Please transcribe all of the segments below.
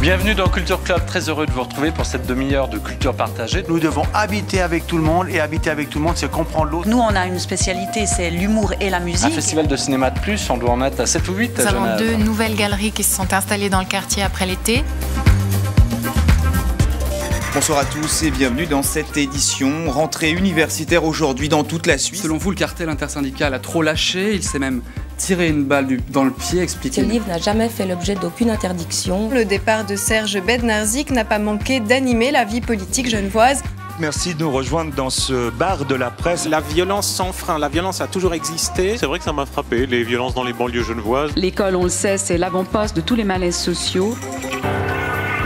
Bienvenue dans Culture Club, très heureux de vous retrouver pour cette demi-heure de culture partagée. Nous devons habiter avec tout le monde, et habiter avec tout le monde, c'est comprendre l'autre. Nous, on a une spécialité, c'est l'humour et la musique. Un festival de cinéma de plus, on doit en être à 7 ou 8 à Nous avons Genève. 2 nouvelles galeries qui se sont installées dans le quartier après l'été. Bonsoir à tous et bienvenue dans cette édition. Rentrée universitaire aujourd'hui dans toute la Suisse. Selon vous, le cartel intersyndical a trop lâché, il s'est même tiré une balle dans le pied, expliquez. Ce livre n'a jamais fait l'objet d'aucune interdiction. Le départ de Serge Bednarzik n'a pas manqué d'animer la vie politique genevoise. Merci de nous rejoindre dans ce bar de la presse. La violence sans frein, la violence a toujours existé. C'est vrai que ça m'a frappé, les violences dans les banlieues genevoises. L'école, on le sait, c'est l'avant-poste de tous les malaises sociaux.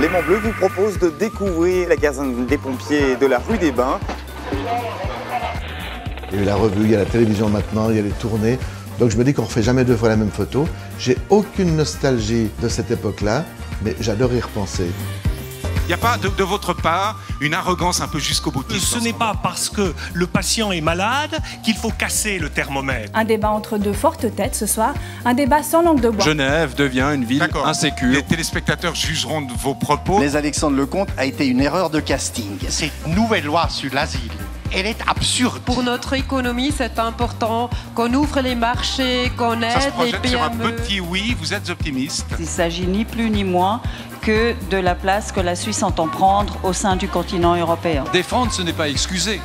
Léman Bleu vous propose de découvrir la caserne des pompiers de la rue des Bains. Il y a eu la revue, il y a la télévision maintenant, il y a les tournées. Donc je me dis qu'on ne refait jamais 2 fois la même photo. J'ai aucune nostalgie de cette époque-là, mais j'adore y repenser. Il n'y a pas de votre part une arrogance un peu jusqu'au boutiste. Ce n'est pas parce que le patient est malade qu'il faut casser le thermomètre. Un débat entre 2 fortes têtes ce soir, un débat sans langue de bois. Genève devient une ville insécure. Les téléspectateurs jugeront de vos propos. Mais Alexandre Lecomte a été une erreur de casting. Cette nouvelle loi sur l'asile, elle est absurde. Pour notre économie, c'est important qu'on ouvre les marchés, qu'on aide Ça se les projette PME. sur un petit oui, vous êtes optimiste. Il s'agit ni plus ni moins que de la place que la Suisse entend prendre au sein du continent européen. Défendre, ce n'est pas excuser,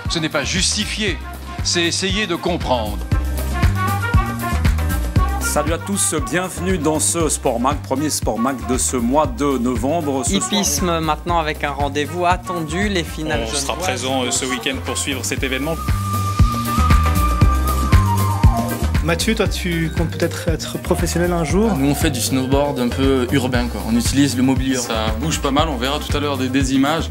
ce n'est pas justifier, c'est essayer de comprendre. Salut à tous, bienvenue dans ce Sport Mag, premier Sport Mag de ce mois de novembre. Hippisme maintenant avec un rendez-vous attendu, les finales genevoises. On sera présent ce week-end pour suivre cet événement. Mathieu, toi tu comptes peut-être être professionnel un jour? Nous on fait du snowboard un peu urbain quoi, on utilise le mobilier. Ça bouge pas mal, on verra tout à l'heure des images.